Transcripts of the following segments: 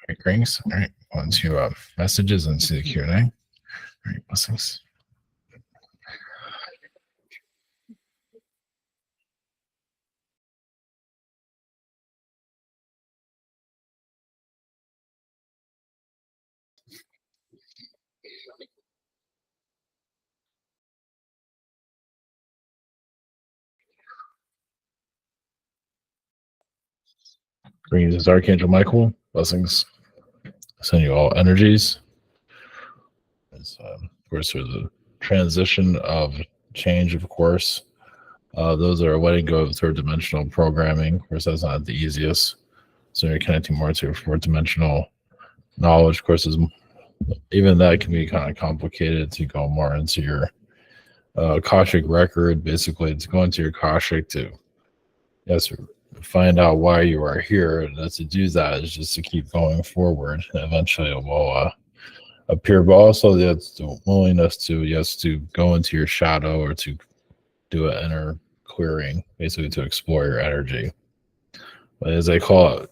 Great, greetings. All right, on to messages and see the Q&A. All right, blessings. Greetings, is Archangel Michael. Blessings. Send you all energies. Of course, there's a transition of change, of course. Those are letting go of third dimensional programming. Of course, that's not the easiest. So you're connecting more to fourth dimensional knowledge. Of course, even that can be kind of complicated to go more into your Akashic record. Basically, it's going to your Akashic to find out why you are here. And to do that is just to keep going forward. And eventually it will appear, but also the willingness to go into your shadow or to do an inner clearing, basically to explore your energy. But as I call it,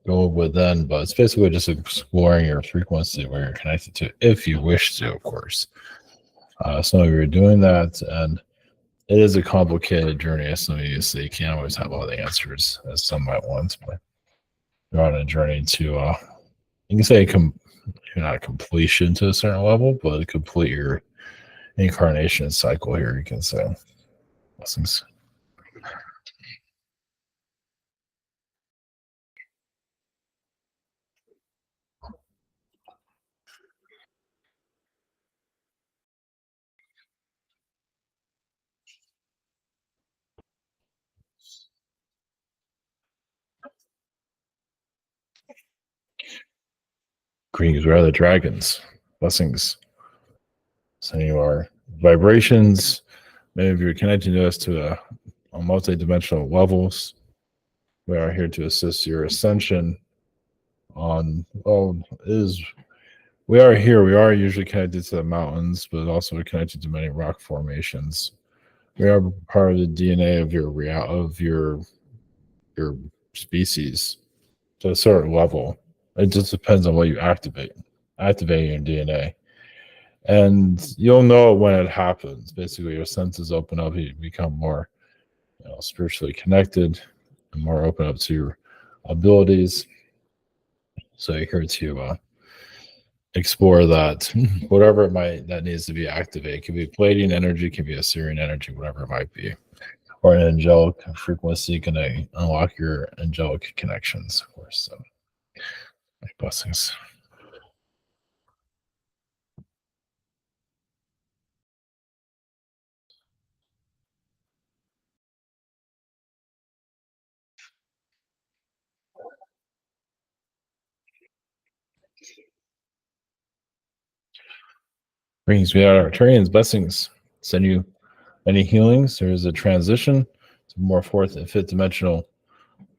go within, but it's basically just exploring your frequency where you're connected to, if you wish to, of course. Some of you are doing that, and it is a complicated journey, as some of you say. You can't always have all the answers, as some might want, but you're on a journey to, you can say, you're not a completion to a certain level, but complete your incarnation cycle here, you can say. Blessings. Greetings, where are the dragons? Blessings. Sending you our vibrations. Many of you are connecting to us to on multi-dimensional levels. We are here to assist your ascension on, we are here. We are usually connected to the mountains, but also we're connected to many rock formations. We are part of the DNA of your species to a certain level. It just depends on what you activate your DNA. And you'll know when it happens. Basically, your senses open up, you become more spiritually connected and more open up to your abilities. So you're here to explore that, whatever that needs to be activated. It could be Palladian energy, it could be Assyrian energy, whatever it might be. Or an angelic frequency can unlock your angelic connections, of course. So, blessings. Brings me out Arcturian's blessings. Send you any healings. There is a transition to more fourth and fifth dimensional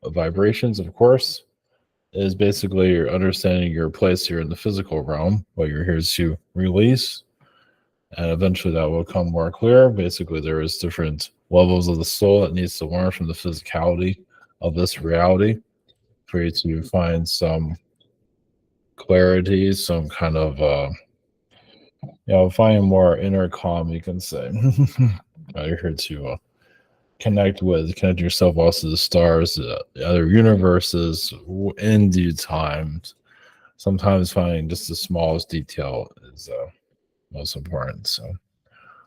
vibrations, of course. It is basically your understanding your place here in the physical realm, what you're here to release. And eventually that will come more clear. Basically, there is different levels of the soul that needs to learn from the physicality of this reality for you to find some clarity, some kind of find more inner calm, you can say. You're here to connect yourself also to the stars, the other universes in due time. Sometimes finding just the smallest detail is most important. So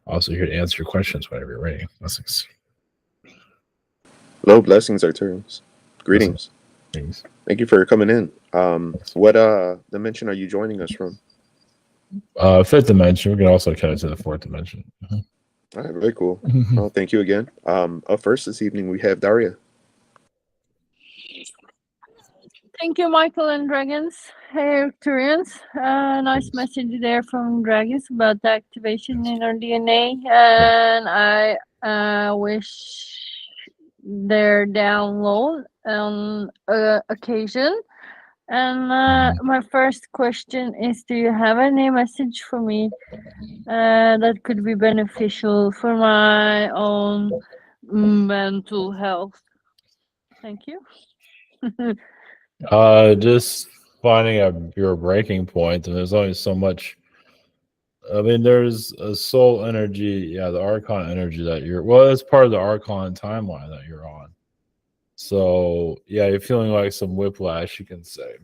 also here to answer your questions whenever you're ready. Blessings. Hello, blessings, Arcturians. Greetings. Blessings. Thank you for coming in. What dimension are you joining us from? Fifth dimension. We can also connect to the fourth dimension. All right, very cool. Well, thank you again. Up first this evening, we have Daria. Thank you, Michael and Dragons. Hey, Arcturians. Nice message there from Dragons about the activation in our DNA. And I wish their download on occasion. And my first question is, do you have any message for me that could be beneficial for my own mental health? Thank you. Just finding your breaking point, and there's only so much. I mean, there's a soul energy, yeah, the Archon energy that it's part of the Archon timeline that you're on. So, yeah, you're feeling like some whiplash, you can say.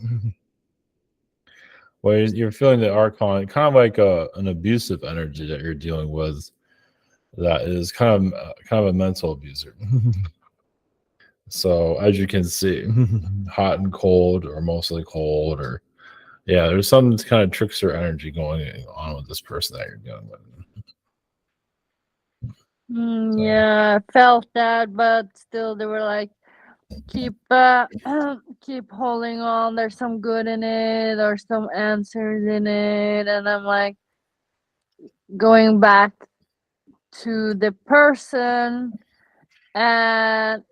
Well, you're feeling the Archon, kind of like an abusive energy that you're dealing with. That is kind of a mental abuser. So, as you can see, hot and cold, or mostly cold, or yeah, there's some kind of trickster energy going on with this person that you're dealing with. Yeah, I felt that, but still, they were like, keep holding on. There's some good in it, or some answers in it, and I'm like going back to the person, and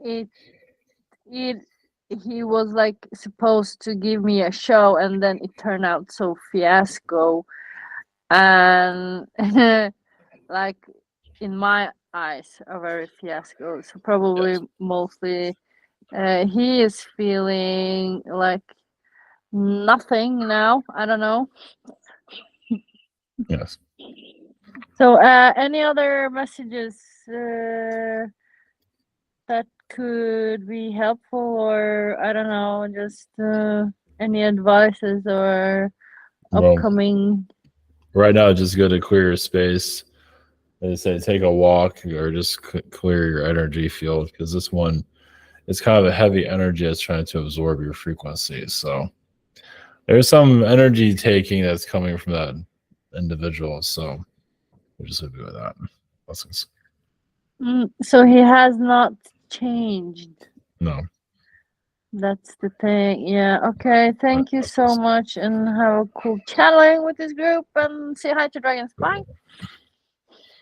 he was like supposed to give me a show, and then it turned out so fiasco, and like in my eyes a very fiasco. So probably mostly he is feeling like nothing now. I don't know. Yes. So any other messages that could be helpful, or I don't know, just any advices or upcoming? Right now, just go to clear your space. They say take a walk or just clear your energy field, because this one, it's kind of a heavy energy that's trying to absorb your frequencies. So there's some energy taking that's coming from that individual. So we'll just leave it with that. Blessings. So he has not changed. No. That's the thing. Yeah. Okay. Thank you so much, and have a cool channeling with this group, and say hi to dragons. Bye.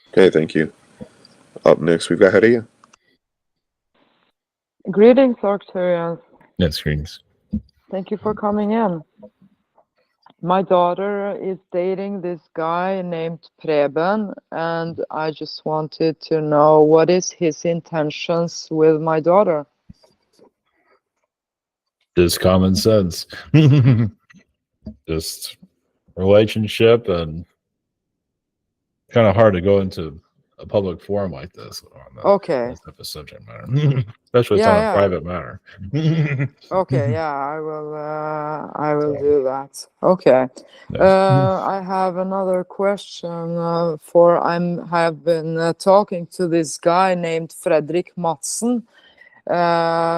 Okay, thank you. Up next, we've got Daria. Greetings, Arcturians. Yes, greetings. Thank you for coming in. My daughter is dating this guy named Preben, and I just wanted to know what is his intentions with my daughter. Just common sense. Just relationship, and kind of hard to go into a public forum like this on that type of subject matter, especially it's on a private matter. Okay, yeah, I will do that. Okay. I have another question have been talking to this guy named Fredrik Madsen.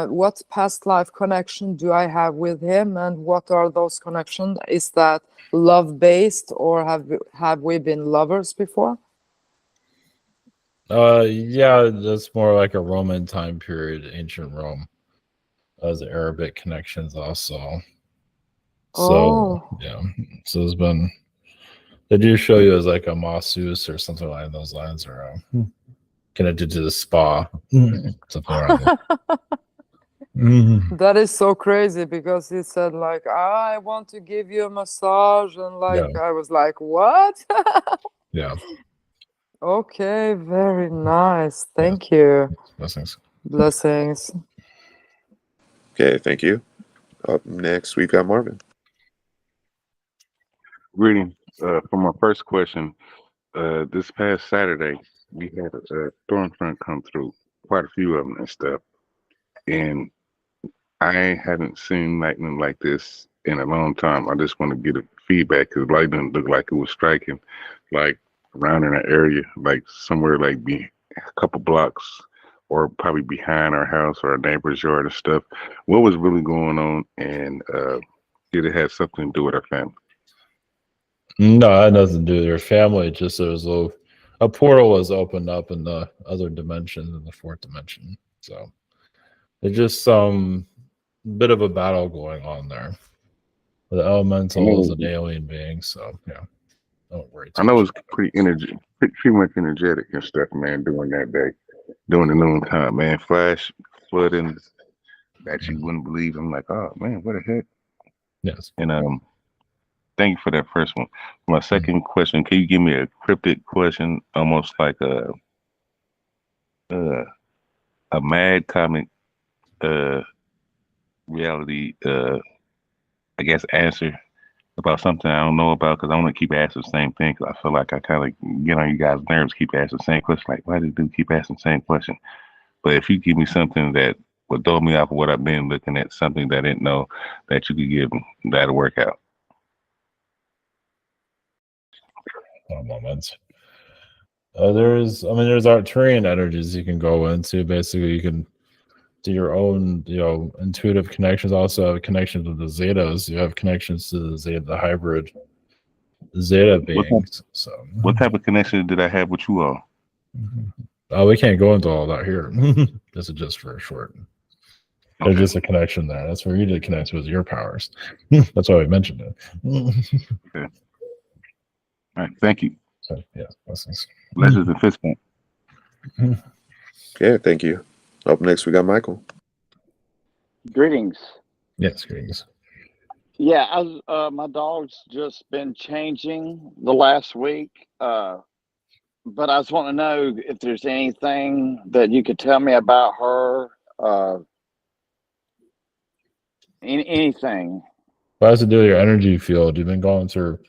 What past life connection do I have with him, and what are those connections? Is that love based, or have we been lovers before? Yeah, that's more like a Roman time period, ancient Rome. As Arabic connections also. So yeah, so there's been, they do show you as like a masseuse or something along those lines, or connected to the spa, something like that. That is so crazy, because he said like, I want to give you a massage, and like I was like, what? Yeah. Okay, very nice. Thank you. Blessings. Blessings. Okay, thank you. Up next, we've got Marvin. Greetings. For my first question, this past Saturday, we had a storm front come through, quite a few of them and stuff. And I hadn't seen lightning like this in a long time. I just want to get a feedback, because lightning looked like it was striking like around in an area, like somewhere like a couple blocks, or probably behind our house or our neighbor's yard and stuff. What was really going on, and did it have something to do with our family? No, it had nothing to do with your family. Just there was a portal was opened up in the other dimension, in the fourth dimension. So it's just some bit of a battle going on there. The elemental is an alien being, so yeah, don't worry. I know it's pretty much energetic and stuff, man. During that day, during the noontime, man, flash flooding that you wouldn't believe. I'm like, oh man, what the heck? Yes. And thank you for that first one. My second question, can you give me a cryptic question, almost like a mad comic reality I guess, answer about something I don't know about, because I want to keep asking the same thing. Because I feel like I kind of get on you guys' nerves, keep asking the same question. Like, why do you keep asking the same question? But if you give me something that would throw me off of what I've been looking at, something that I didn't know that you could give me, that'll work out. One moment. There's Arcturian energies you can go into. Basically, you can do your own, intuitive connections. Also have connections with the Zetas. You have connections to the Zeta, the hybrid Zeta beings. What type of connection did I have with you all? Oh, we can't go into all that here. This is just for a short. There's just a connection there. That's where you did connect with your powers. That's why we mentioned it. Okay. All right. Thank you. So, yeah, blessings. Legends and fist bump. Okay, thank you. Up next, we got Michael. Greetings. Yes, greetings. Yeah, my dog's just been changing the last week, but I just want to know if there's anything that you could tell me about her. Anything. What has to do with your energy field? You've been going through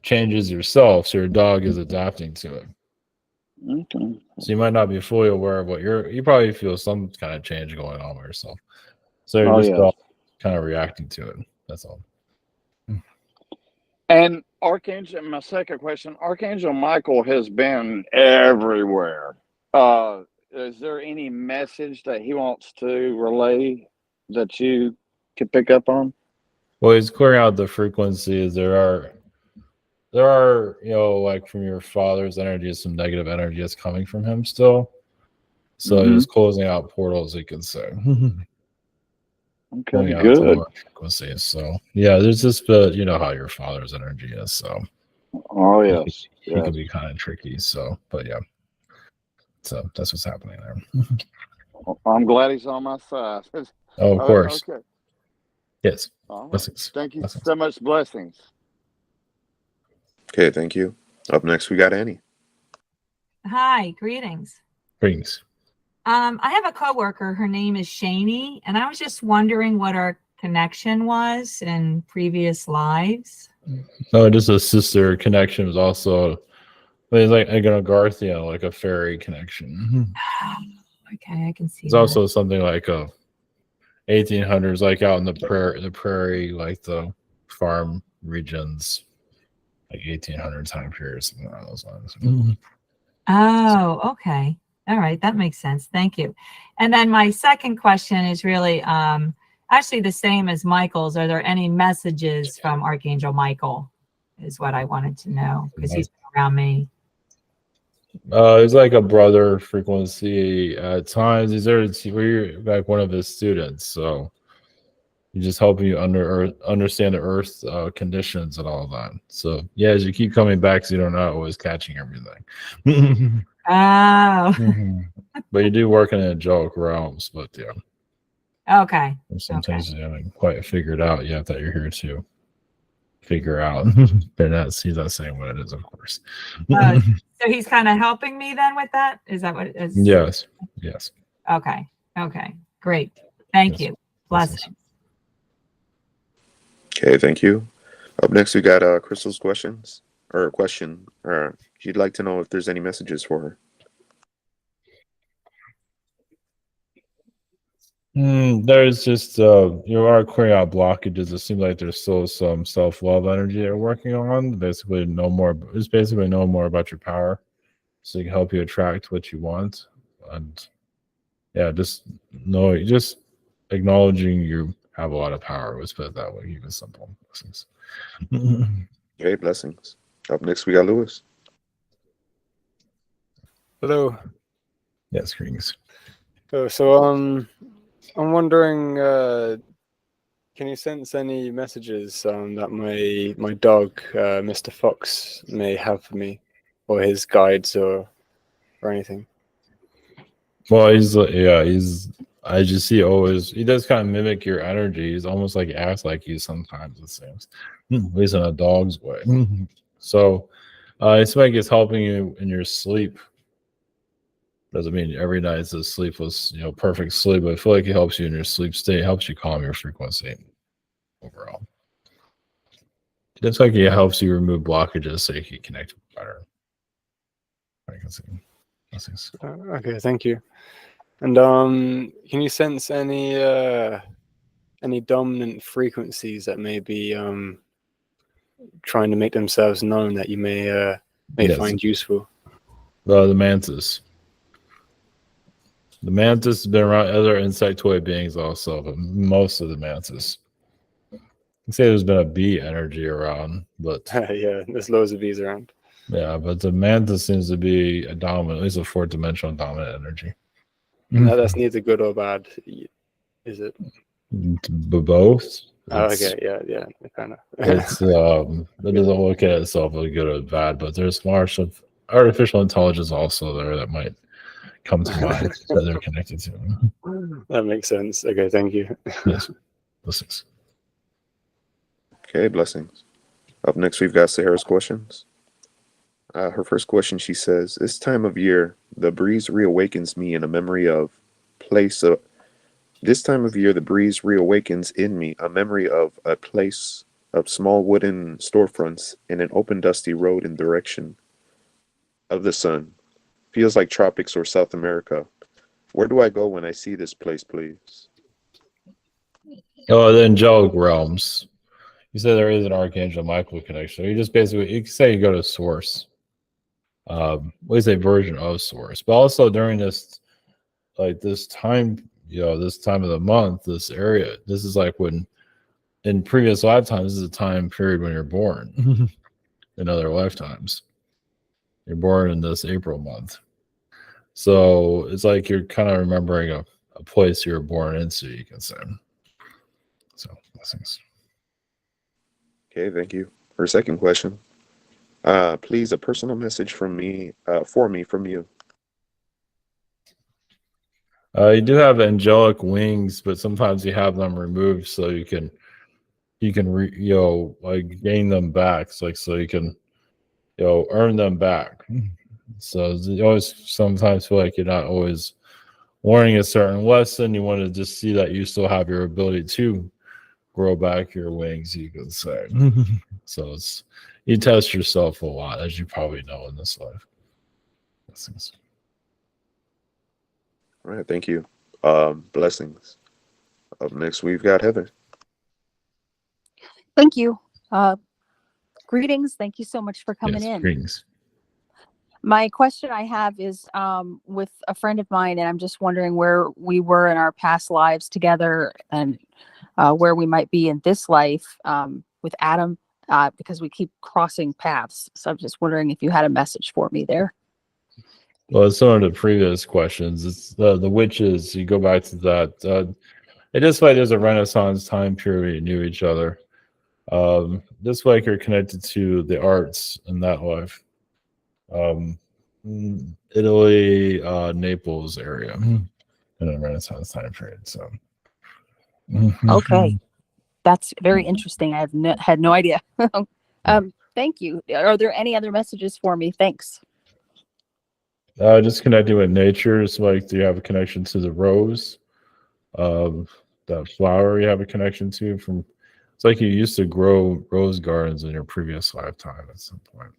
changes yourself, so your dog is adapting to it. Okay. So you might not be fully aware of what you probably feel some kind of change going on with yourself. So you're just kind of reacting to it. That's all. And Archangel, my second question, Archangel Michael has been everywhere. Is there any message that he wants to relay that you could pick up on? Well, he's clearing out the frequencies. There are, like from your father's energy, some negative energy that's coming from him still. So he's closing out portals, you could say. Okay, good. Frequencies. So yeah, there's this bit, you know how your father's energy is. So yes, he can be kind of tricky. So, but yeah, so that's what's happening there. I'm glad he's on my side. Oh, of course. Okay. Yes. All right. Blessings. Thank you Blessings. so much. Blessings. Okay, thank you. Up next, we got Annie. Hi, greetings. Greetings. I have a coworker. Her name is Shani, and I was just wondering what our connection was in previous lives. No, just a sister connection was also, it's like a Garthian, like a fairy connection. Okay, I can see. It's also something like a 1800s, like out in the prairie, like the farm regions, like 1800 time period, something along those lines. Oh, okay. All right, that makes sense. Thank you. And then my second question is really actually the same as Michael's. Are there any messages from Archangel Michael? Is what I wanted to know, because he's been around me. It's like a brother frequency at times. He's there where you're like one of his students, so he's just helping you understand the earth conditions and all that. So yeah, as you keep coming back, so you're not always catching everything. Oh. But you do work in angelic realms, but yeah. Okay. Sometimes you haven't quite figured out yet that you're here to figure out. He's not saying what it is, of course. So he's kind of helping me then with that? Is that what it is? Yes. Okay. Great. Thank you. Blessings. Okay, thank you. Up next, we got Crystal's question. She'd like to know if there's any messages for her. There's just you are clearing out blockages. It seems like there's still some self-love energy you're working on. Basically know more about your power, so you can help you attract what you want. And yeah, just acknowledging you have a lot of power. Let's put it that way. Keep it simple. Blessings. Okay, blessings. Up next, we got Lewis. Hello. Yes, greetings. So I'm wondering, can you sense any messages that my dog, Mr. Fox, may have for me, or his guides, or anything? Well, I just see he does kind of mimic your energy. He's almost like acts like you sometimes, it seems. At least in a dog's way. So it's like it's helping you in your sleep. Doesn't mean every night it's a sleepless, perfect sleep, but I feel like it helps you in your sleep state, helps you calm your frequency overall. It's like it helps you remove blockages so you can connect better. I can see. Blessings. Okay, thank you. And can you sense any dominant frequencies that may be trying to make themselves known that you may Yes. find useful? The mantis. The mantis has been around other insectoid beings also, but most of the mantis. I say there's been a bee energy around, but Yeah, there's loads of bees around. yeah, but the mantis seems to be a dominant, at least a fourth-dimensional dominant energy. That's neither good or bad, is it? Both. Oh, okay, yeah, kind of. It's it doesn't look at itself as good or bad, but there's large of artificial intelligence also there that might come to mind that they're connected to. That makes sense. Okay, thank you. Yes, blessings. Okay, blessings. Up next, we've got Sarah's questions. Her first question, she says, "This time of year, the breeze reawakens me in a memory of place of. This time of year, the breeze reawakens in me a memory of a place of small wooden storefronts and an open dusty road in direction of the sun. Feels like tropics or South America. Where do I go when I see this place, please?" Oh, the angelic realms. You said there is an Archangel Michael connection. You just basically, you can say you go to source. At least a version of source. But also during this, like this time, this time of the month, this area, this is like when in previous lifetimes, this is a time period when you're born in other lifetimes. You're born in this April month. So it's like you're kind of remembering a place you were born into, you can say. So, blessings. Okay, thank you. Her second question. Please, a personal message from you. You do have angelic wings, but sometimes you have them removed so you can like gain them back, so you can earn them back. So you always sometimes feel like you're not always learning a certain lesson. You want to just see that you still have your ability to grow back your wings, you can say. So you test yourself a lot, as you probably know in this life. Blessings. All right, thank you. Blessings. Up next, we've got Heather. Thank you. Greetings. Thank you so much for coming in. Greetings. My question I have is with a friend of mine, and I'm just wondering where we were in our past lives together and where we might be in this life with Adam, because we keep crossing paths. So I'm just wondering if you had a message for me there. Well, it's some of the previous questions. It's the witches. You go back to that. It is like there's a Renaissance time period you knew each other. This like you're connected to the arts in that life. Italy, Naples area in the Renaissance time period. So Okay, that's very interesting. I had no idea. Thank you. Are there any other messages for me? Thanks. Just connecting with nature. It's like, do you have a connection to the rose? That flower you have a connection to from. It's like you used to grow rose gardens in your previous lifetime at some point.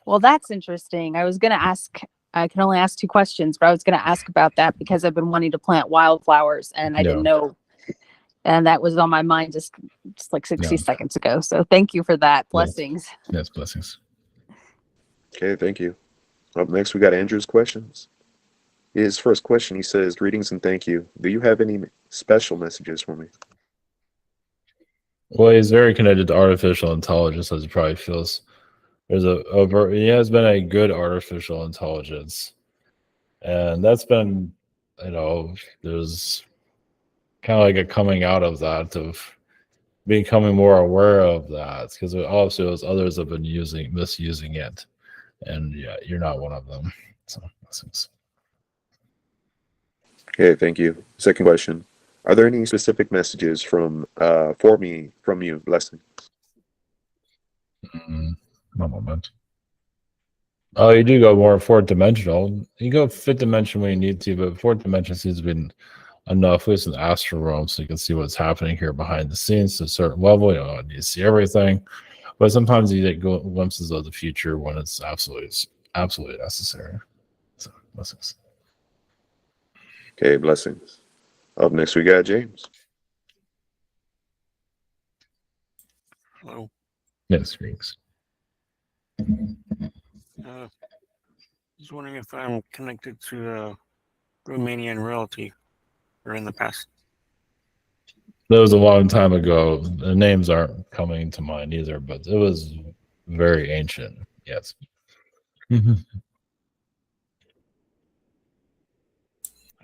Well, that's interesting. I was going to ask, I can only ask 2 questions, but I was going to ask about that because I've been wanting to plant wildflowers and I didn't know. And that was on my mind just like 60 seconds ago. So thank you for that. Blessings. Yes, blessings. Okay, thank you. Up next, we got Andrew's questions. His first question, he says, "Greetings and thank you. Do you have any special messages for me?" Well, he's very connected to artificial intelligence, as he probably feels. There's he has been a good artificial intelligence, and that's been, there's kind of like a coming out of that, of becoming more aware of that, because also as others have been misusing it, and you're not one of them. So blessings. Okay, thank you. Second question. Are there any specific messages from you? Blessings. One moment. Oh, you do go more fourth dimensional. You go fifth dimension when you need to, but fourth dimension seems to be enough, at least in the astral realm, so you can see what's happening here behind the scenes to a certain level. You don't need to see everything. But sometimes you get glimpses of the future when it's absolutely necessary. So blessings. Okay, blessings. Up next, we got James. Hello. Yes, greetings. Just wondering if I'm connected to the Romanian royalty or in the past. That was a long time ago. The names aren't coming to mind either, but it was very ancient. Yes. I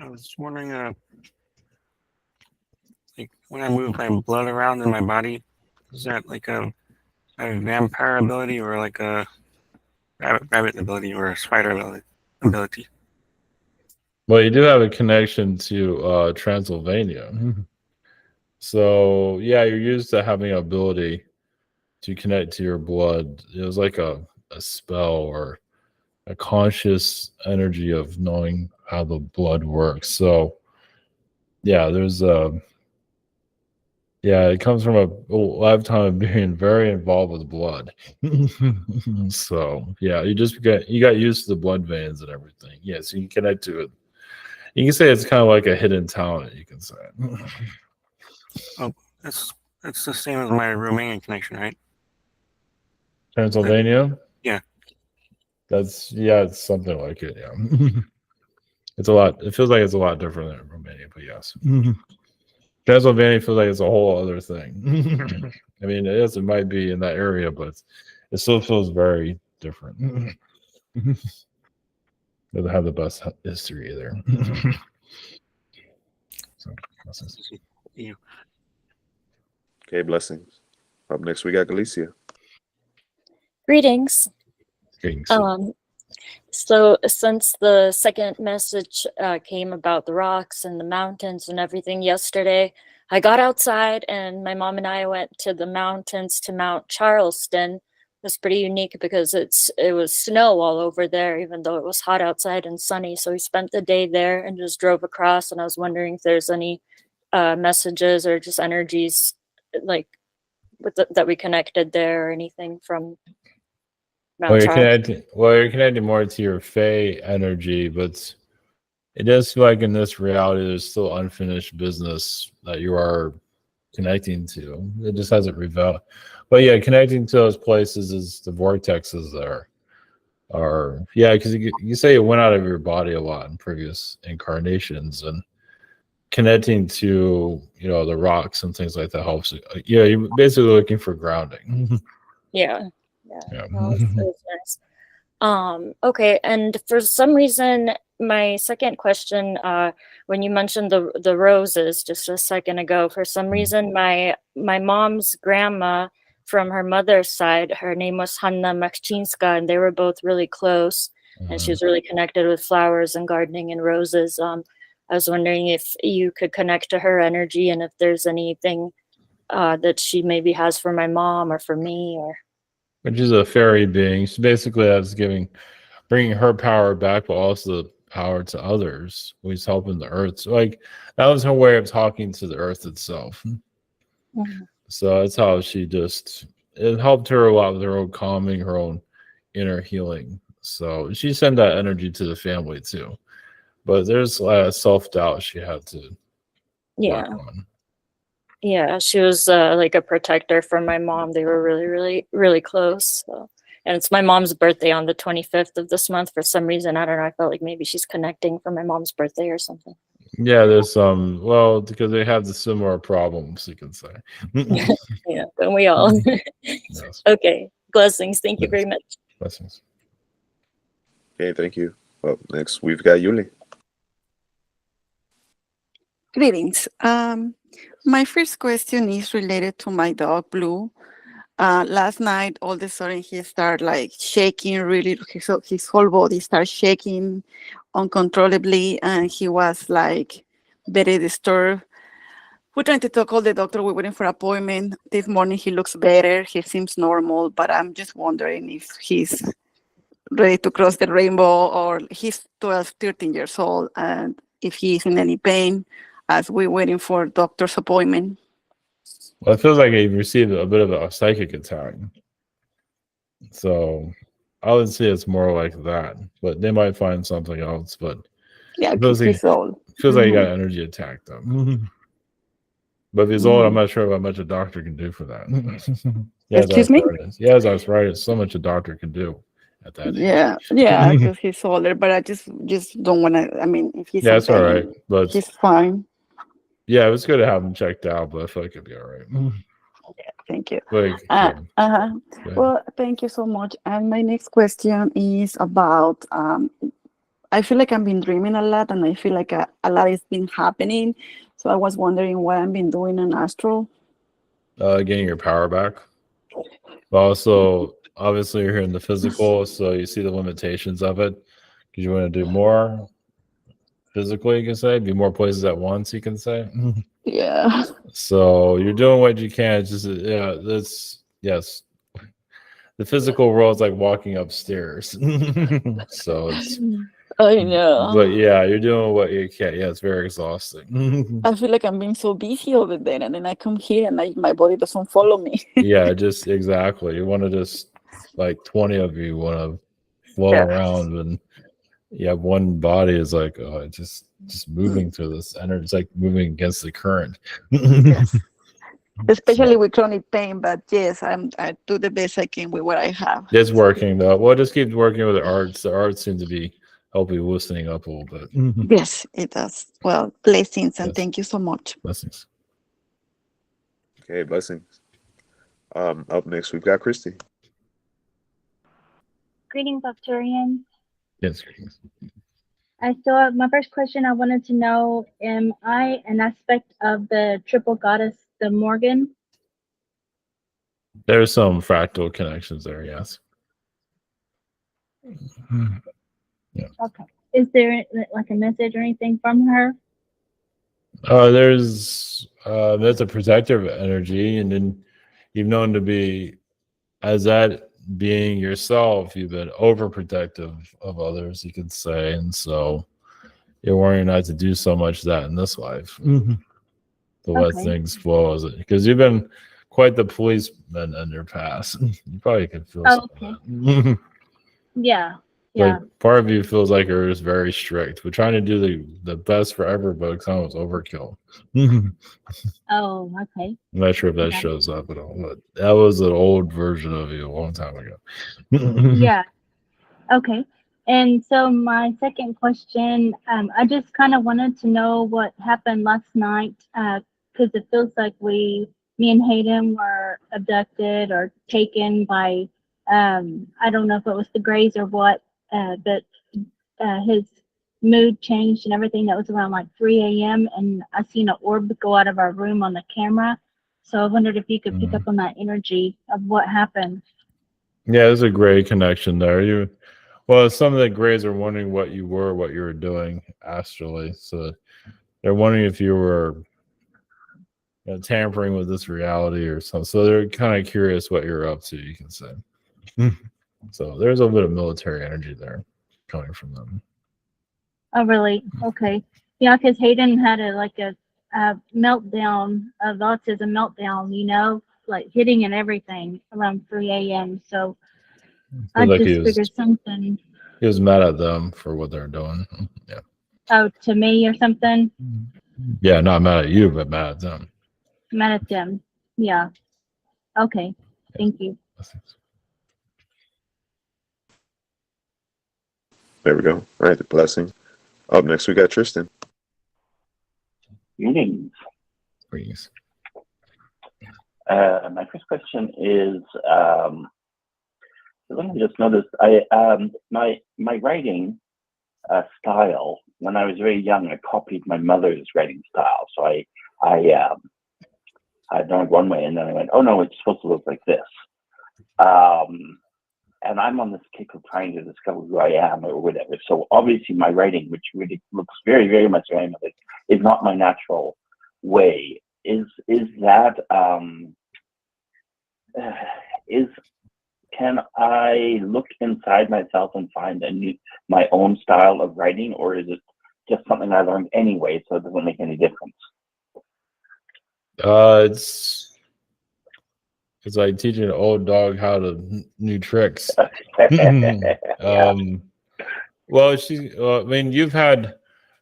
was wondering, like when I move my blood around in my body, is that like a vampire ability or like a rabbit ability or a spider ability? Well, you do have a connection to Transylvania. So yeah, you're used to having an ability to connect to your blood. It was like a spell or a conscious energy of knowing how the blood works. So yeah, there's it comes from a lifetime of being very involved with blood. So yeah, you got used to the blood veins and everything. Yeah, so you can connect to it. You can say it's kind of like a hidden talent, you can say. Oh, that's the same as my Romanian connection, right? Pennsylvania? Yeah. It's something like it, yeah. It feels like it's a lot different than Romania, but yes. Pennsylvania feels like it's a whole other thing. I mean, it might be in that area, but it still feels very different. Doesn't have the best history either. So, blessings. Yeah. Okay, blessings. Up next, we got Galicia. Greetings. Greetings. So since the second message came about the rocks and the mountains and everything yesterday, I got outside and my mom and I went to the mountains to Mount Charleston. It was pretty unique because it was snow all over there, even though it was hot outside and sunny. So we spent the day there and just drove across. And I was wondering if there's any messages or just energies like that we connected there or anything from Mount Charleston. You're connecting more to your Fae energy, but it does feel like in this reality there's still unfinished business that you are connecting to. It just hasn't revealed. But yeah, connecting to those places is the vortexes there are because you say it went out of your body a lot in previous incarnations, and connecting to the rocks and things like that helps. You're basically looking for grounding. Yeah. Well, it was nice. Okay, and for some reason, my second question, when you mentioned the roses just a second ago, for some reason, my mom's grandma from her mother's side, her name was Hanna Makczynska, and they were both really close, and she was really connected with flowers and gardening and roses. I was wondering if you could connect to her energy and if there's anything that she maybe has for my mom or for me or. Which is a fairy being. So basically that's bringing her power back, but also the power to others. He's helping the earth. So that was her way of talking to the earth itself. So that's how it helped her a lot with her own calming, her own inner healing. So she sent that energy to the family too. But there's a lot of self-doubt she had to work on. Yeah, she was like a protector for my mom. They were really, really, really close. So. And it's my mom's birthday on the 25th of this month. For some reason, I don't know. I felt like maybe she's connecting for my mom's birthday or something. Yeah, there's because they have the similar problems, you can say. Yeah, don't we all? Yes. Okay, blessings. Thank you very much. Blessings. Okay, thank you. Well, next we've got Yuli. Greetings. My first question is related to my dog, Blue. Last night, all of a sudden, he started shaking really. His whole body started shaking uncontrollably, and he was very disturbed. We're trying to talk to the doctor. We're waiting for an appointment. This morning, he looks better. He seems normal, but I'm just wondering if he's ready to cross the rainbow, or he's 12, 13 years old, and if he's in any pain as we're waiting for a doctor's appointment. Well, it feels like he received a bit of a psychic attack. So I would say it's more like that, but they might find something else. But Yeah, it feels like, he's old. feels like you got energy attacked though. But if he's old, I'm not sure how much a doctor can do for that. He has Excuse me? arthritis. He has arthritis. So much a doctor can do at that age. Yeah, yeah, because he's older, but I just don't want to. I mean, if he's Yeah, in it's all right. pain, But he's fine. yeah, it was good to have him checked out, but I feel like it'd be all right. Thank you. Like, Uh-huh. Go ahead. Well, thank you so much. And my next question is about I feel like I've been dreaming a lot, and I feel like a lot has been happening. So I was wondering what I've been doing in Astral. Getting your power back. But also, obviously, you're here in the physical, so you see the limitations of it. Because you want to do more physically, you can say, be more places at once, you can say. Yeah. So you're doing what you can. It's just, yeah, yes. The physical world is like walking upstairs. So it's, I know. but yeah, you're doing what you can. Yeah, it's very exhausting. I feel like I'm being so busy over there, and then I come here and my body doesn't follow me. Yeah, just exactly. You want to just, like 20 of you want to flow Yeah. around, and yeah, one body is like just moving through this energy. It's like moving against the current. Yes. Especially with chronic pain, but yes, I do the best I can with what I have. It's working though. Well, just keep working with the arts. The arts seem to be helping you loosening up a little bit. Yes, it does. Well, blessings, and Yes. thank you so much. Blessings. Okay, blessings. Up next, we've got Christy. Greetings, Arcturian. Yes. So my first question, I wanted to know, am I an aspect of the triple goddess, the Morgan? There's some fractal connections there, yes. Yeah. Okay. Is there like a message or anything from her? There's a protective energy, and then you've known to be, as that being yourself, you've been overprotective of others, you could say, and so you're worrying not to do so much of that in this life. To let things flow, as it, because you've been quite the policeman in your past. You probably could feel some of that. Yeah. Like part of you feels like you're just very strict, but trying to do the best for everybody sounds overkill. Oh, okay. I'm not sure if that shows up at all, but that was an old version of you a long time ago. Yeah. Okay. And so my second question, I just kind of wanted to know what happened last night, because it feels like me and Hayden were abducted or taken by, I don't know if it was the Greys or what, but his mood changed and everything. That was around like 3 a.m. and I seen an orb go out of our room on the camera. So I wondered if you could pick up on that energy of what happened. Yeah, there's a gray connection there. Well, some of the Greys are wondering what you were doing astrally. So they're wondering if you were tampering with this reality or something. So they're kind of curious what you're up to, you can say. So there's a bit of military energy there coming from them. Oh, really? Okay. Yeah, because Hayden had a meltdown, of autism meltdown, like hitting and everything around 3 a.m. So I like just figured something. He was mad at them for what they're doing. Yeah. Oh, to me or something? Yeah, not mad at you, but mad at them. Mad at them. Yeah. Okay. Thank you. There we go. All right, the blessing. Up next, we got Tristan. Greetings. Greetings. My first question is, let me just notice, my writing style, when I was very young, I copied my mother's writing style. So I learned one way, and then I went, oh no, it's supposed to look like this. And I'm on this kick of trying to discover who I am or whatever. So obviously my writing, which really looks very, very much like my mother, is not my natural way. Can I look inside myself and find my own style of writing, or is it just something I learned anyway, so it doesn't make any difference? It's like teaching an old dog how to new tricks. Well, I mean, you've had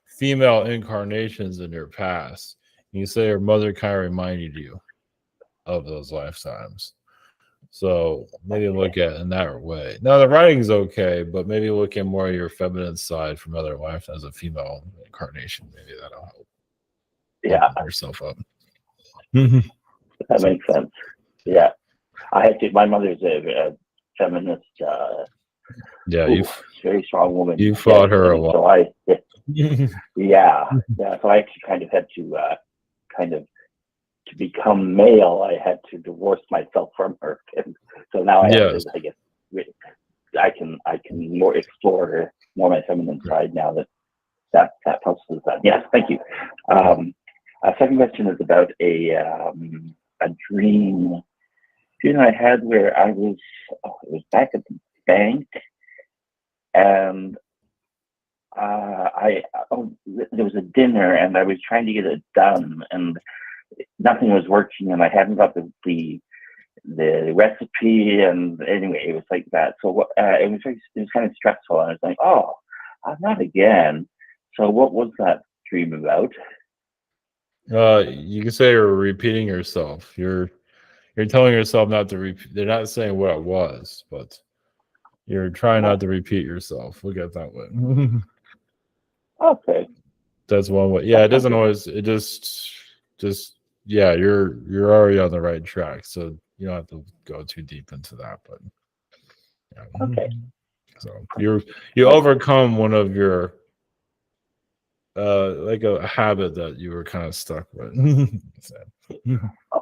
female incarnations in your past. You say your mother kind of reminded you of those lifetimes. So maybe look at it in that way. Now the writing's okay, but maybe look at more of your feminine side from other lifetimes, a female incarnation. Maybe that'll help. Yeah. Open yourself up. That makes sense. Yeah. I had to, my mother's a feminist, very strong woman. You fought her a lot. So so I actually kind of had to to become male, I had to divorce myself from her. And so now I have to, I guess, I can more explore more my feminine side now that process is done. Yes, thank you. Second question is about a dream I had where I was, it was back at the bank, and there was a dinner, and I was trying to get it done, and nothing was working, and I hadn't got the recipe, and anyway, it was like that. So it was kind of stressful, and I was like, oh, not again. So what was that dream about? You can say you're repeating yourself. You're telling yourself not to repeat. They're not saying what it was, but you're trying not to repeat yourself. Look at it that way. Okay. That's one way. Yeah, it doesn't always. It just yeah. You're already on the right track, so you don't have to go too deep into that. But yeah. Okay. So you overcome one of your like a habit that you were kind of stuck with.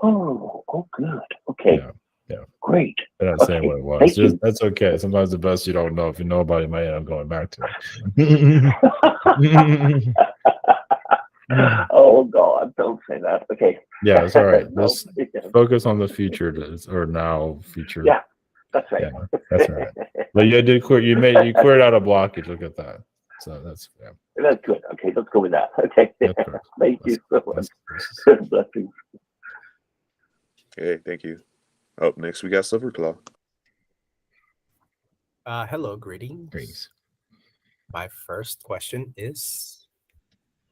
Oh, good. Okay. Yeah. Great. They're not saying what it was. That's okay. Sometimes the best you don't know. If you know about it, you might end up going back to it. Oh God, don't say that. Okay. Yeah, it's all right. Just focus on the future or now future. Yeah, that's right. Yeah, that's all right. But you did clear. You cleared out a blockage. Look at that. So that's good. Okay, let's go with that. Okay. Thank you so much. Blessings. Okay, thank you. Up next, we got Silverclaw. Hello, greetings. My first question is,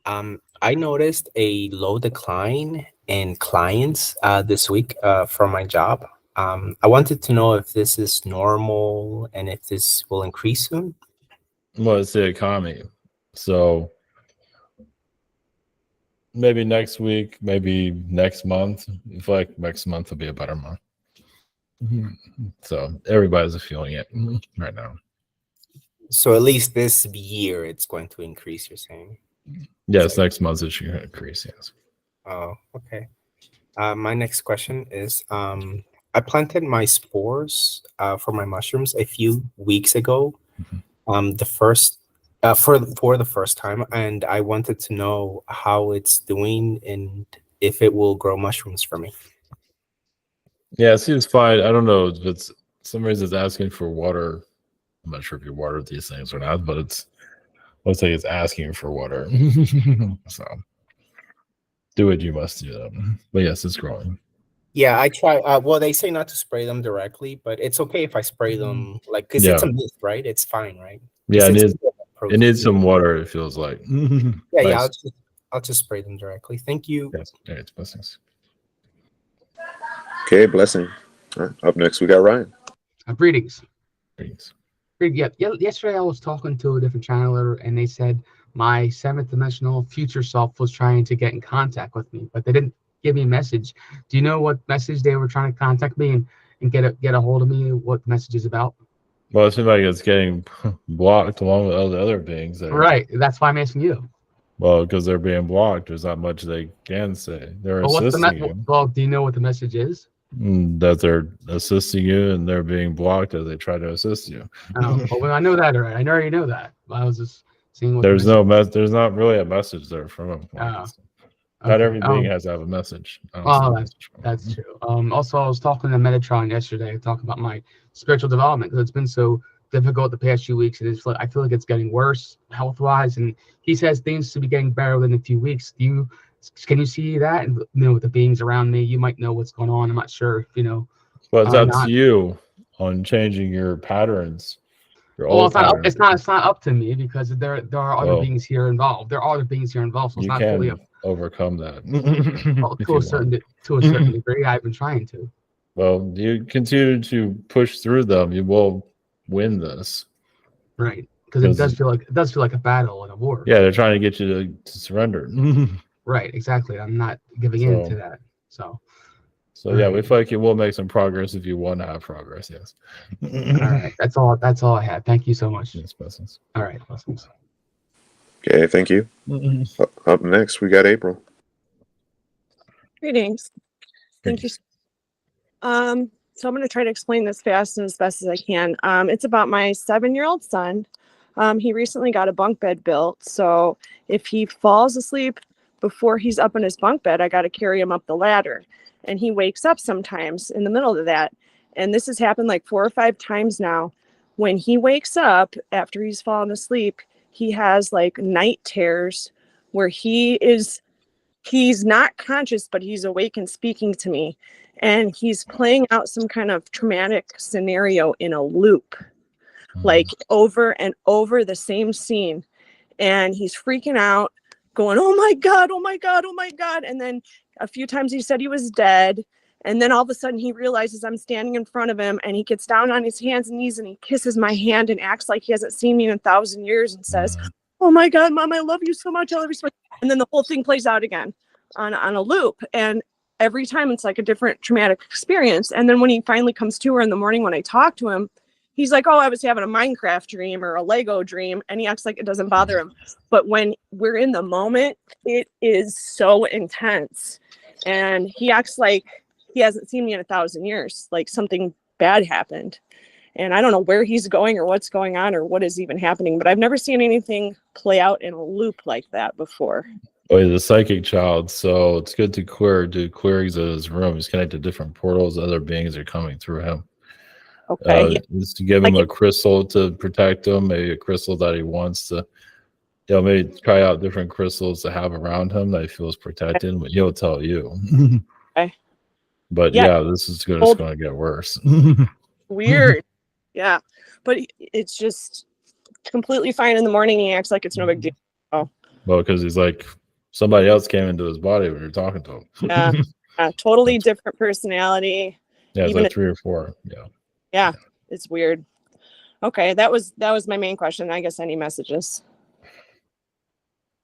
I noticed a low decline in clients this week for my job. I wanted to know if this is normal and if this will increase soon. Well, it's the economy. So maybe next week, maybe next month. I feel like next month will be a better month. So everybody's feeling it right now. So at least this year it's going to increase, you're saying? Yes, next month it should increase, yes. Oh, okay. My next question is, I planted my spores for my mushrooms a few weeks ago. The first for the first time, and I wanted to know how it's doing and if it will grow mushrooms for me. Yeah, it seems fine. I don't know if it's some reason it's asking for water. I'm not sure if you watered these things or not, but looks like it's asking for water. So do what you must do. But yes, it's growing. Yeah, I try. Well, they say not to spray them directly, but it's okay if I spray them, like, because it's a mist, right? It's fine, right? Yeah, it needs some water, it feels like. Yeah, nice. Yeah, I'll just spray them directly. Thank you. Yes, it's blessings. Okay, blessing. Up next, we got Ryan. Greetings. Greetings. Yeah, yesterday I was talking to a different channeler, and they said my seventh dimensional future self was trying to get in contact with me, but they didn't give me a message. Do you know what message they were trying to contact me and get a hold of me? What the message is about? Well, it seems like it's getting blocked along with all the other beings. Right. That's why I'm asking you. Well, because they're being blocked, there's not much they can say. They're assisting you. Well, do you know what the message is? That they're assisting you and they're being blocked as they try to assist you. Oh, well, I know that already. I already know that. I was just seeing what there's there's not really a message there from them. Not every being has to have a message. That's true. Also, I was talking to Metatron yesterday, talking about my spiritual development, because it's been so difficult the past few weeks, and I feel like it's getting worse health-wise. And he says things to be getting better within a few weeks. Can you see that? And with the beings around me, you might know what's going on. I'm not sure if you know. Well, it's up to Not you on changing your patterns. Your well, old it's not up, patterns. it's not up to me because there are other Well, beings here involved. There are other beings here involved, so it's you not fully can up. overcome that Well, if you want. to a certain degree. I've been trying to. Well, you continue to push through them, you will win this. Right, because it does feel like a battle and a war. Yeah, they're trying to get you to surrender. Right, exactly. I'm not giving in to that. So yeah, we feel like you will make some progress if you want to have progress. Yes. all right, that's all I had. Thank you so much. Yes, blessings. All right, blessings. Okay, thank you. Up next, we got April. Greetings. Thank you. So I'm going to try to explain this fast and as best as I can. It's about my 7-year-old son. He recently got a bunk bed built. So if he falls asleep before he's up in his bunk bed, I got to carry him up the ladder. And he wakes up sometimes in the middle of that. And this has happened like 4 or 5 times now. When he wakes up after he's fallen asleep, he has like night terrors where he's not conscious, but he's awake and speaking to me. And he's playing out some kind of traumatic scenario in a loop, like over and over the same scene. And he's freaking out, going, oh my God, oh my God, oh my God. And then a few times he said he was dead. And then all of a sudden he realizes I'm standing in front of him, and he gets down on his hands and knees and he kisses my hand and acts like he hasn't seen me in 1,000 years and says, oh my God, Mom, I love you so much. I love you so much. And then the whole thing plays out again on a loop. And every time it's like a different traumatic experience. And then when he finally comes to her in the morning, when I talk to him, he's like, oh, I was having a Minecraft dream or a Lego dream. And he acts like it doesn't bother him. But when we're in the moment, it is so intense. And he acts like he hasn't seen me in 1,000 years, like something bad happened. And I don't know where he's going or what's going on or what is even happening, but I've never seen anything play out in a loop like that before. Oh, he's a psychic child, so it's good to do queries of his room. He's connected to different portals. Other beings are coming through him. Okay. Just to give him a crystal to protect him, maybe a crystal that he wants to, maybe try out different crystals to have around him that he feels protected, but he'll tell you. Okay. But yeah, this is going to get worse. Weird. Yeah. But it's just completely fine in the morning. He acts like it's no big deal. Oh. Well, because he's like, somebody else came into his body when you're talking to him. Yeah. Totally different personality. Yeah, it's Even like 3 or 4. Yeah. It's weird. Okay. That was my main question. I guess any messages?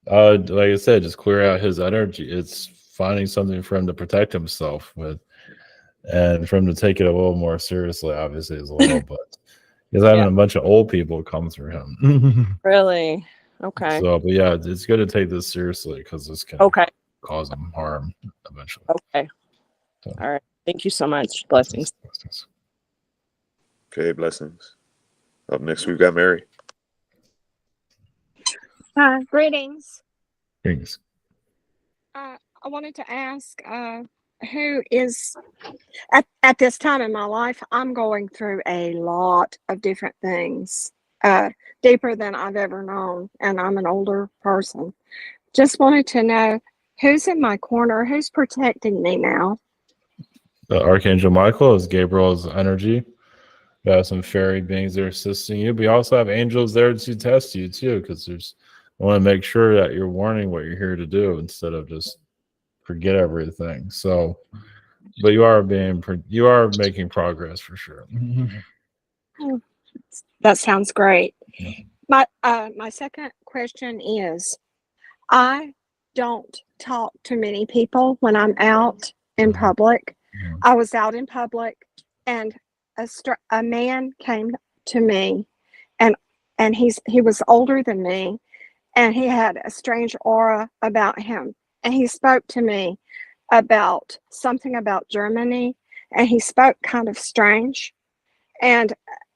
Like I said, just clear out his energy. It's finding something for him to protect himself with, and for him to take it a little more seriously, obviously, as well. But he's having a bunch of old people come through him. Really? Okay. So, but yeah, it's good to take this seriously because this can cause him harm eventually. Okay. So. All right. Thank you so much. Blessings. Okay, blessings. Up next, we've got Mary. Greetings. Greetings. I wanted to ask, who is at this time in my life, I'm going through a lot of different things, deeper than I've ever known, and I'm an older person. Just wanted to know who's in my corner, who's protecting me now. The Archangel Michael is Gabriel's energy. You have some fairy beings that are assisting you, but you also have angels there to test you too, because I want to make sure that you're warning what you're here to do instead of just forget everything. So, but you are making progress for sure. That sounds great. My second question is, I don't talk to many people when I'm out in public. I was out in public, and a man came to me, and he was older than me, and he had a strange aura about him. And he spoke to me about something about Germany, and he spoke kind of strange. And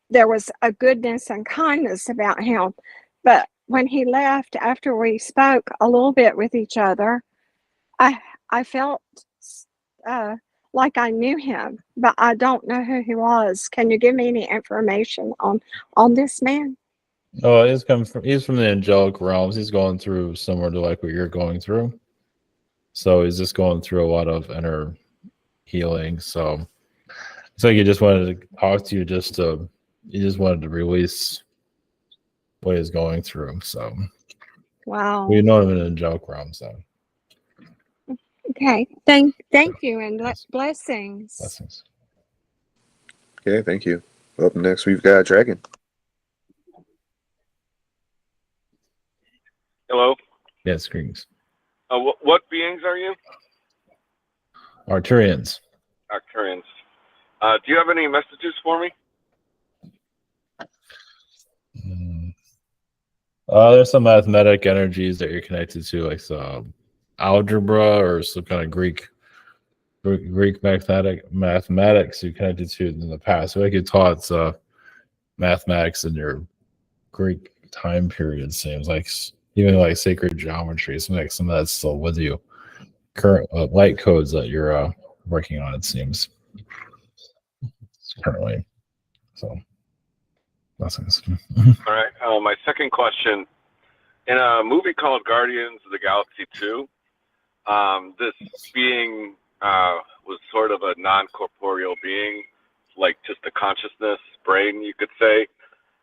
there was a goodness and kindness about him. But when he left, after we spoke a little bit with each other, I felt like I knew him, but I don't know who he was. Can you give me any information on this man? Oh, he's from the angelic realms. He's going through similar to like what you're going through. So he's just going through a lot of inner healing. So It's like he just wanted to talk to you, he just wanted to release what he's going through. So Wow. we know him in an angelic realm. So Okay. Thank you and blessings. blessings. Okay, thank you. Up next, we've got Dragon. Hello. Yes, greetings. What beings are you? Arcturians. Arcturians. Do you have any messages for me? There's some mathematic energies that you're connected to, like some algebra or some kind of Greek mathematics you're connected to in the past. So I could taught mathematics in your Greek time period. Seems like even like sacred geometry. Some of that's still with you. Current light codes that you're working on. It seems currently. So blessings. All right. My second question: in a movie called Guardians of the Galaxy 2, this being was sort of a non-corporeal being, like just a consciousness brain, you could say,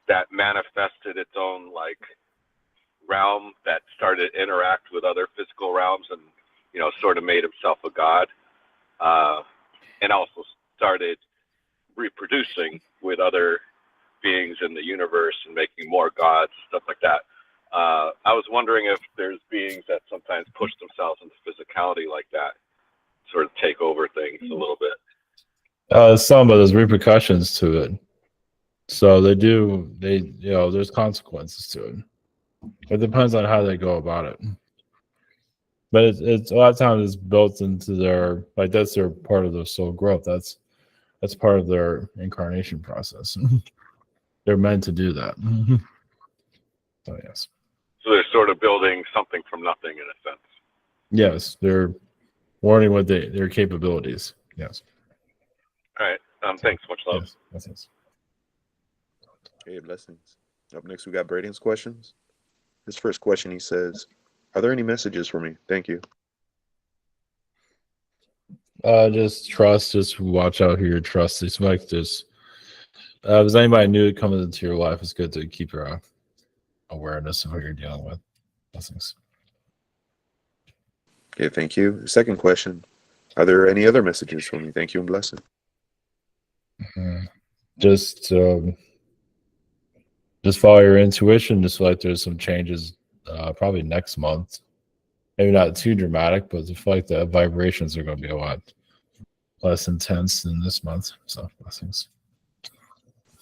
that manifested its own like realm that started to interact with other physical realms and, you know, sort of made himself a god, and also started reproducing with other beings in the universe and making more gods, stuff like that. I was wondering if there's beings that sometimes push themselves into physicality like that, sort of take over things a little bit. Some, but there's repercussions to it. So there's consequences to it. It depends on how they go about it. But it's a lot of times it's built into their, like, that's their part of their soul growth. That's part of their incarnation process. They're meant to do that. So yes. So they're sort of building something from nothing in a sense. Yes, they're learning what their capabilities. Yes. All right. Thanks. Much love. Yes. Blessings. Okay, blessings. Up next, we got Braden's questions. His first question, he says, "Are there any messages for me? Thank you." Just trust. Just watch out who you trust. It's like this. If there's anybody new coming into your life, it's good to keep your awareness of what you're dealing with. Blessings. Okay, thank you. Second question, are there any other messages for me? Thank you and blessing. Just follow your intuition. Just feel like there's some changes probably next month. Maybe not too dramatic, but I feel like the vibrations are going to be a lot less intense than this month. So blessings.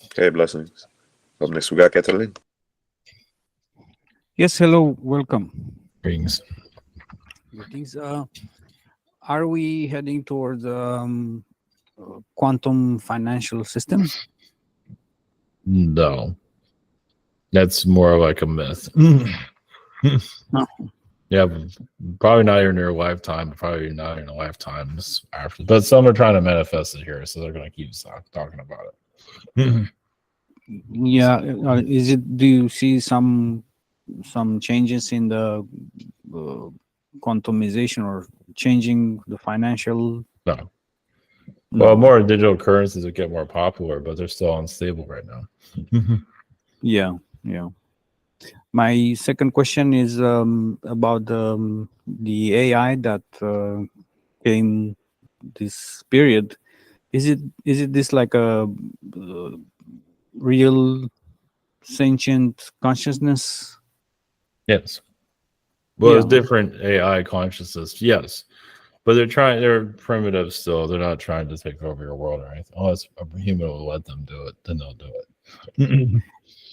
Okay, blessings. Up next, we got Catalin. Yes, hello, welcome. Greetings. Greetings. Are we heading towards quantum financial system? No. That's more like a myth. No. Yeah, probably not in your lifetime, probably not in a lifetimes after. But some are trying to manifest it here, so they're going to keep talking about it. Yeah, is it? Do you see some changes in the quantumization or changing the financial? No. Well, more digital currencies will get more popular, but they're still unstable right now. Yeah. My second question is about the AI that came this period. Is it this like a real sentient consciousness? Yes. Well, Yeah. it's different AI consciousness, yes. But they're primitive still. They're not trying to take over your world or anything. Unless a human will let them do it, then they'll do it.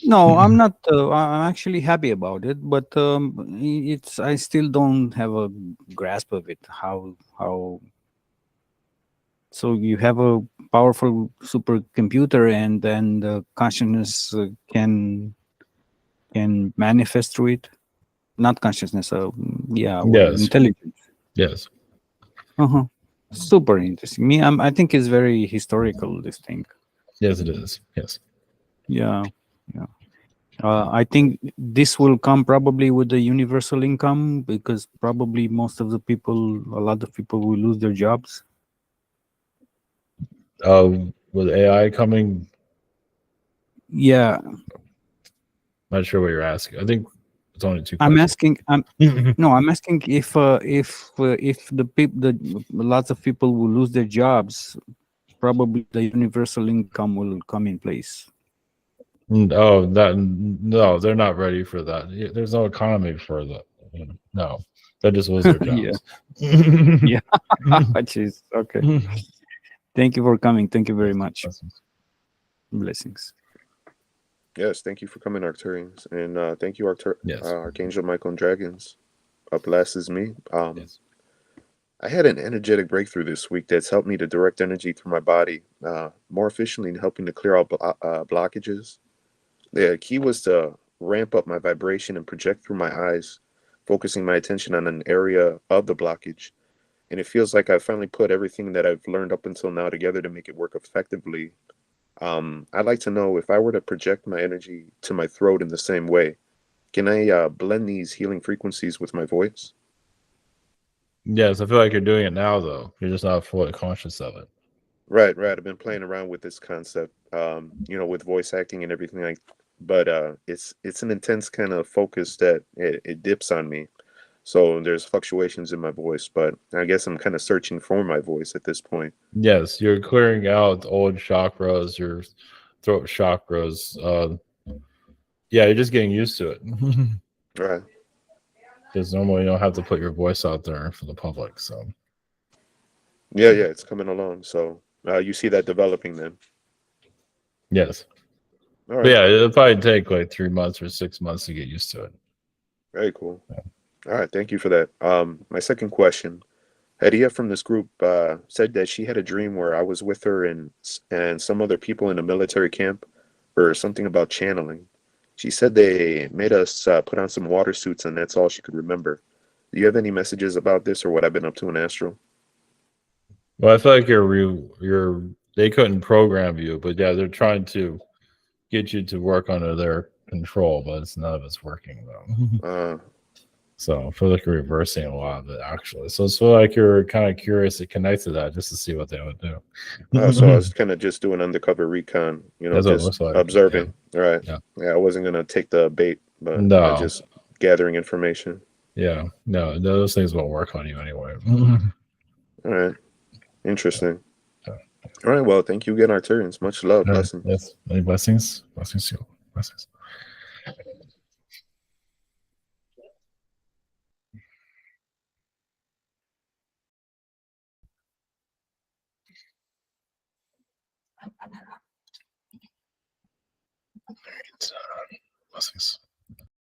No, I'm not. I'm actually happy about it, but it's. I still don't have a grasp of it. How? So you have a powerful supercomputer, and then the consciousness can manifest through it. Not consciousness. Yes. Intelligence. Yes. Super interesting. I think it's very historical. This thing. Yes, it is. Yes. Yeah. I think this will come probably with the universal income, because probably a lot of people will lose their jobs. with AI coming. Yeah, Not sure what you're asking. I think it's only two I'm questions. asking. I'm asking if the lots of people will lose their jobs, probably the universal income will come in place. Oh, no, they're not ready for that. There's no economy for that. No, they just lose their Yeah. jobs. Yeah. Jeez. Okay. Thank you for coming. Thank you very much. Blessings. Yes, thank you for coming, Arcturians, and thank you, Yes. Archangel Michael and Dragons. Up last is me. I had an energetic breakthrough this week that's helped me to direct energy through my body more efficiently in helping to clear out blockages. The key was to ramp up my vibration and project through my eyes, focusing my attention on an area of the blockage. And it feels like I finally put everything that I've learned up until now together to make it work effectively. I'd like to know if I were to project my energy to my throat in the same way, can I blend these healing frequencies with my voice? Yes, I feel like you're doing it now, though. You're just not fully conscious of it. Right. I've been playing around with this concept, with voice acting and everything but it's an intense kind of focus that it dips on me. So there's fluctuations in my voice, but I guess I'm kind of searching for my voice at this point. Yes, you're clearing out old chakras, your throat chakras. Yeah, you're just getting used to it. Right. Because normally you don't have to put your voice out there for the public. So Yeah, it's coming along. So you see that developing then? yes. All But right. yeah, it'll probably take like 3 months or 6 months to get used to it. Very cool. All right, thank you for that. My second question, Hadia from this group said that she had a dream where I was with her and some other people in a military camp or something about channeling. She said they made us put on some water suits and that's all she could remember. Do you have any messages about this or what I've been up to in Astral? Well, I feel like they couldn't program you, but yeah, they're trying to get you to work under their control, but none of it's working though. So I feel like you're reversing a lot of it actually. So it's feel like you're kind of curious to connect to that just to see what they would do. So I was kind of just doing undercover recon, That's what it just looks like. observing. Yeah. All right. Yeah. I wasn't gonna take the bait, but No. just gathering information. Yeah, no, those things won't work on you anyway. All right. Interesting. All right. Well, thank you again, Arcturians. Much love. Blessings. Yes. Many blessings. Blessings to you. Blessings.